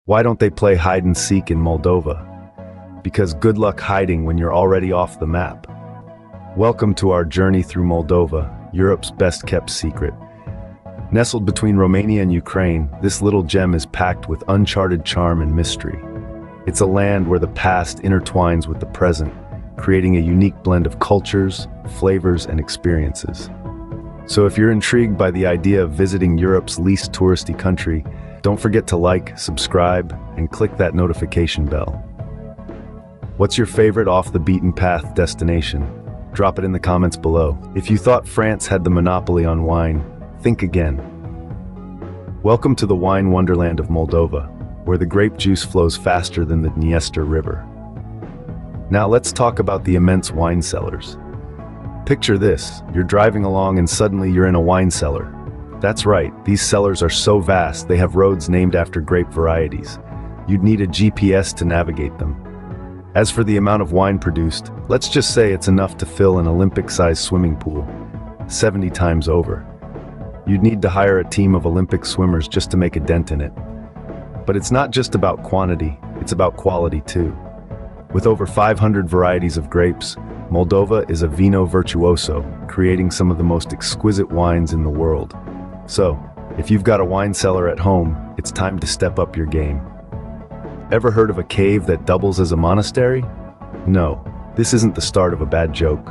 Why don't they play hide and seek in Moldova? Because good luck hiding when you're already off the map. Welcome to our journey through Moldova, Europe's best-kept secret. Nestled between Romania and Ukraine, this little gem is packed with uncharted charm and mystery. It's a land where the past intertwines with the present, creating a unique blend of cultures, flavors, and experiences. So if you're intrigued by the idea of visiting Europe's least touristy country, don't forget to like, subscribe, and click that notification bell. What's your favorite off-the-beaten-path destination? Drop it in the comments below. If you thought France had the monopoly on wine, think again. Welcome to the wine wonderland of Moldova, where the grape juice flows faster than the Dniester River. Now let's talk about the immense wine cellars. Picture this, you're driving along and suddenly you're in a wine cellar. That's right, these cellars are so vast they have roads named after grape varieties. You'd need a GPS to navigate them. As for the amount of wine produced, let's just say it's enough to fill an Olympic-sized swimming pool, 70 times over. You'd need to hire a team of Olympic swimmers just to make a dent in it. But it's not just about quantity, it's about quality too. With over 500 varieties of grapes, Moldova is a vino virtuoso, creating some of the most exquisite wines in the world. So, if you've got a wine cellar at home, it's time to step up your game. Ever heard of a cave that doubles as a monastery? No, this isn't the start of a bad joke.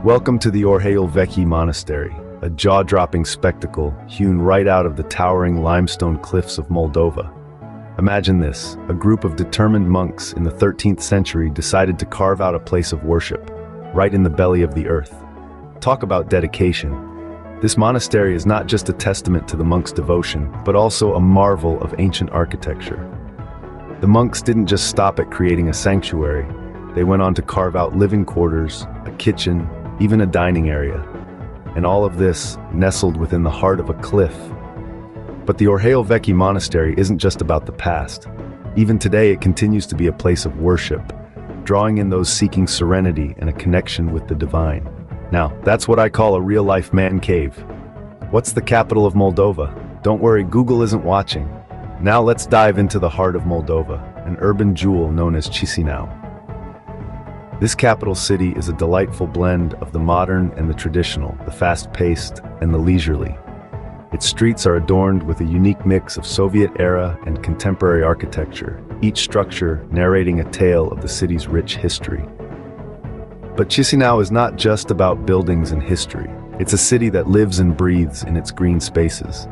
Welcome to the Orheiul Monastery, a jaw-dropping spectacle hewn right out of the towering limestone cliffs of Moldova. Imagine this, a group of determined monks in the 13th century decided to carve out a place of worship, right in the belly of the earth. Talk about dedication. This monastery is not just a testament to the monks' devotion, but also a marvel of ancient architecture. The monks didn't just stop at creating a sanctuary, they went on to carve out living quarters, a kitchen, even a dining area. And all of this nestled within the heart of a cliff. But the Orheiul Monastery isn't just about the past. Even today it continues to be a place of worship, drawing in those seeking serenity and a connection with the divine. Now, that's what I call a real-life man cave. What's the capital of Moldova? Don't worry, Google isn't watching. Now let's dive into the heart of Moldova, an urban jewel known as Chisinau. This capital city is a delightful blend of the modern and the traditional, the fast-paced and the leisurely. Its streets are adorned with a unique mix of Soviet-era and contemporary architecture, each structure narrating a tale of the city's rich history. But Chisinau is not just about buildings and history. It's a city that lives and breathes in its green spaces.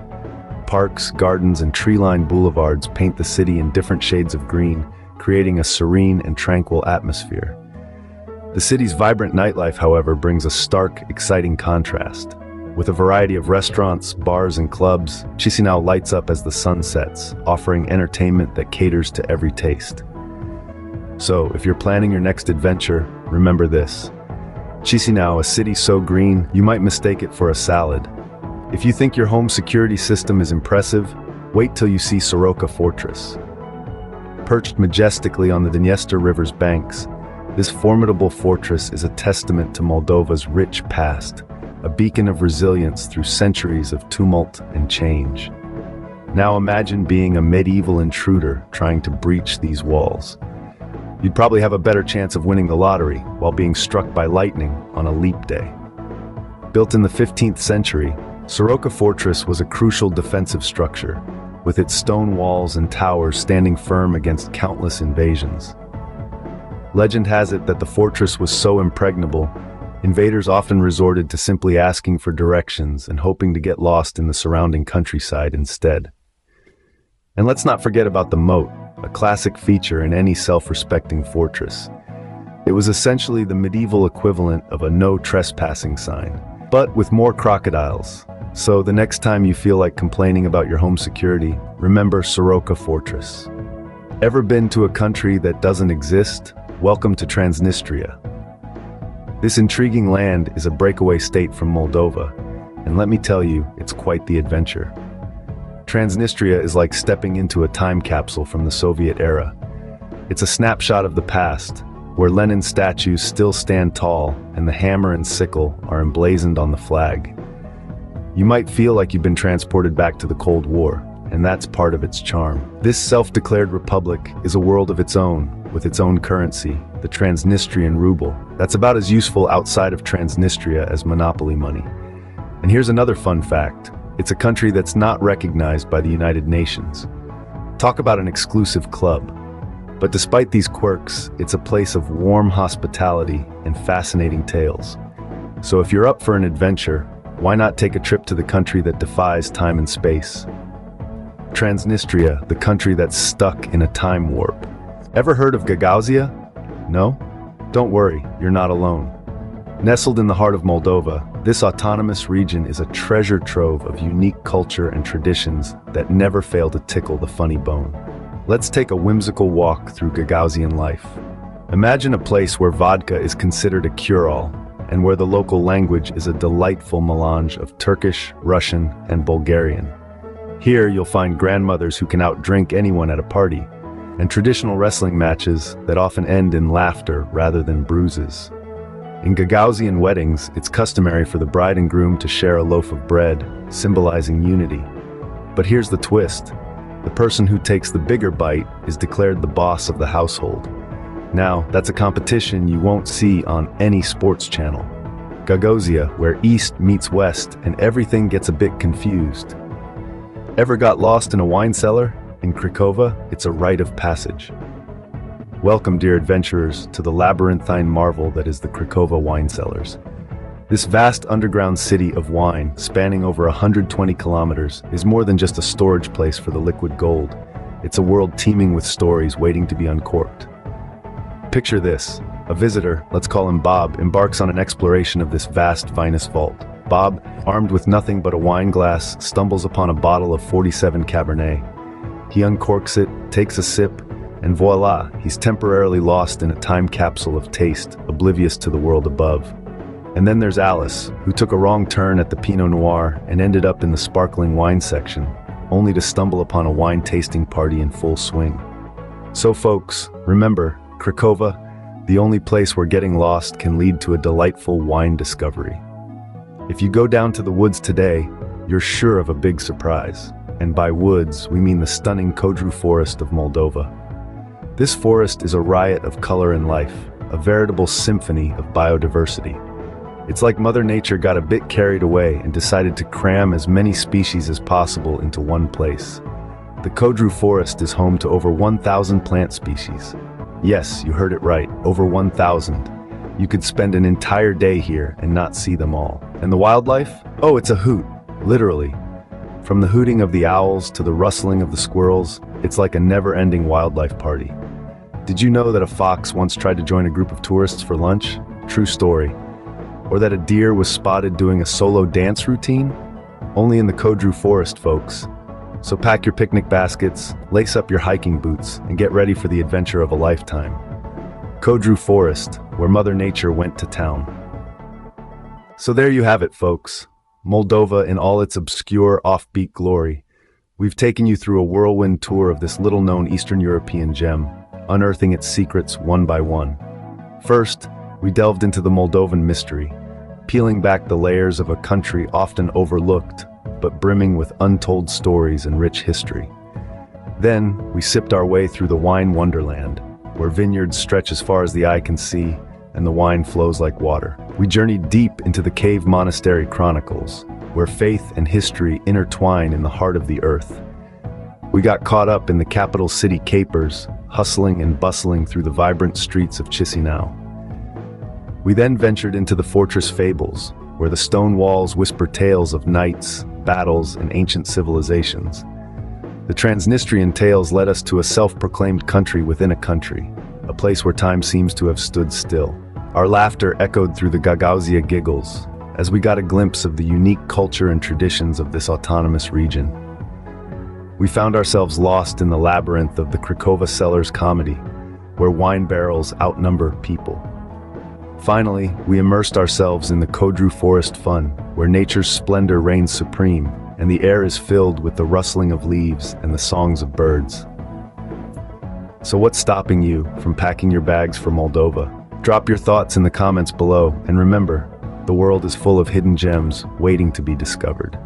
Parks, gardens, and tree-lined boulevards paint the city in different shades of green, creating a serene and tranquil atmosphere. The city's vibrant nightlife, however, brings a stark, exciting contrast. With a variety of restaurants, bars, and clubs, Chisinau lights up as the sun sets, offering entertainment that caters to every taste. So, if you're planning your next adventure, remember this. Chisinau, a city so green, you might mistake it for a salad. If you think your home security system is impressive, wait till you see Soroka Fortress. Perched majestically on the Dniester River's banks, this formidable fortress is a testament to Moldova's rich past, a beacon of resilience through centuries of tumult and change. Now imagine being a medieval intruder trying to breach these walls. You'd probably have a better chance of winning the lottery while being struck by lightning on a leap day. Built in the 15th century, Soroka Fortress was a crucial defensive structure, with its stone walls and towers standing firm against countless invasions. Legend has it that the fortress was so impregnable, invaders often resorted to simply asking for directions and hoping to get lost in the surrounding countryside instead. And let's not forget about the moat, a classic feature in any self-respecting fortress. It was essentially the medieval equivalent of a no trespassing sign, but with more crocodiles. So the next time you feel like complaining about your home security, remember Soroka Fortress. Ever been to a country that doesn't exist? Welcome to Transnistria. This intriguing land is a breakaway state from Moldova, and let me tell you, it's quite the adventure. Transnistria is like stepping into a time capsule from the Soviet era. It's a snapshot of the past, where Lenin statues still stand tall and the hammer and sickle are emblazoned on the flag. You might feel like you've been transported back to the Cold War, and that's part of its charm. This self-declared republic is a world of its own, with its own currency, the Transnistrian ruble. That's about as useful outside of Transnistria as monopoly money. And here's another fun fact. It's a country that's not recognized by the United Nations. Talk about an exclusive club. But despite these quirks, it's a place of warm hospitality and fascinating tales. So if you're up for an adventure, why not take a trip to the country that defies time and space? Transnistria, the country that's stuck in a time warp. Ever heard of Gagauzia? No? Don't worry, you're not alone. Nestled in the heart of Moldova, this autonomous region is a treasure trove of unique culture and traditions that never fail to tickle the funny bone. Let's take a whimsical walk through Gagauzian life. Imagine a place where vodka is considered a cure-all, and where the local language is a delightful melange of Turkish, Russian, and Bulgarian. Here you'll find grandmothers who can outdrink anyone at a party, and traditional wrestling matches that often end in laughter rather than bruises. In Gagauzian weddings, it's customary for the bride and groom to share a loaf of bread, symbolizing unity. But here's the twist. The person who takes the bigger bite is declared the boss of the household. Now, that's a competition you won't see on any sports channel. Gagauzia, where East meets West and everything gets a bit confused. Ever got lost in a wine cellar? In Craiova, it's a rite of passage. Welcome, dear adventurers, to the labyrinthine marvel that is the Craiova wine cellars. This vast underground city of wine, spanning over 120 kilometers, is more than just a storage place for the liquid gold. It's a world teeming with stories waiting to be uncorked. Picture this. A visitor, let's call him Bob, embarks on an exploration of this vast vinous vault. Bob, armed with nothing but a wine glass, stumbles upon a bottle of 47 Cabernet. He uncorks it, takes a sip, and voila, he's temporarily lost in a time capsule of taste, oblivious to the world above. And then there's Alice, who took a wrong turn at the Pinot Noir and ended up in the sparkling wine section, only to stumble upon a wine tasting party in full swing. So folks, remember, Craiova, the only place where getting lost can lead to a delightful wine discovery. If you go down to the woods today, you're sure of a big surprise. And by woods, we mean the stunning Codru forest of Moldova. This forest is a riot of color and life, a veritable symphony of biodiversity. It's like Mother Nature got a bit carried away and decided to cram as many species as possible into one place. The Codru forest is home to over 1,000 plant species. Yes, you heard it right, over 1,000. You could spend an entire day here and not see them all. And the wildlife? Oh, it's a hoot, literally. From the hooting of the owls to the rustling of the squirrels, it's like a never-ending wildlife party. Did you know that a fox once tried to join a group of tourists for lunch? True story. Or that a deer was spotted doing a solo dance routine? Only in the Codru forest, folks. So pack your picnic baskets, lace up your hiking boots, and get ready for the adventure of a lifetime. Codru Forest, where Mother Nature went to town. So there you have it, folks. Moldova in all its obscure, offbeat glory. We've taken you through a whirlwind tour of this little-known Eastern European gem, unearthing its secrets one by one. First, we delved into the Moldovan mystery, peeling back the layers of a country often overlooked, but brimming with untold stories and rich history. Then, we sipped our way through the wine wonderland, where vineyards stretch as far as the eye can see, and the wine flows like water. We journeyed deep into the cave monastery chronicles, where faith and history intertwine in the heart of the earth. We got caught up in the capital city capers, hustling and bustling through the vibrant streets of Chisinau. We then ventured into the fortress fables, where the stone walls whisper tales of knights, battles, and ancient civilizations. The Transnistrian tales led us to a self-proclaimed country within a country, a place where time seems to have stood still. Our laughter echoed through the Gagauzia giggles, as we got a glimpse of the unique culture and traditions of this autonomous region. We found ourselves lost in the labyrinth of the Craiova cellars comedy, where wine barrels outnumber people. Finally, we immersed ourselves in the Codru forest fun, where nature's splendor reigns supreme, and the air is filled with the rustling of leaves and the songs of birds. So what's stopping you from packing your bags for Moldova? Drop your thoughts in the comments below, and remember, the world is full of hidden gems waiting to be discovered.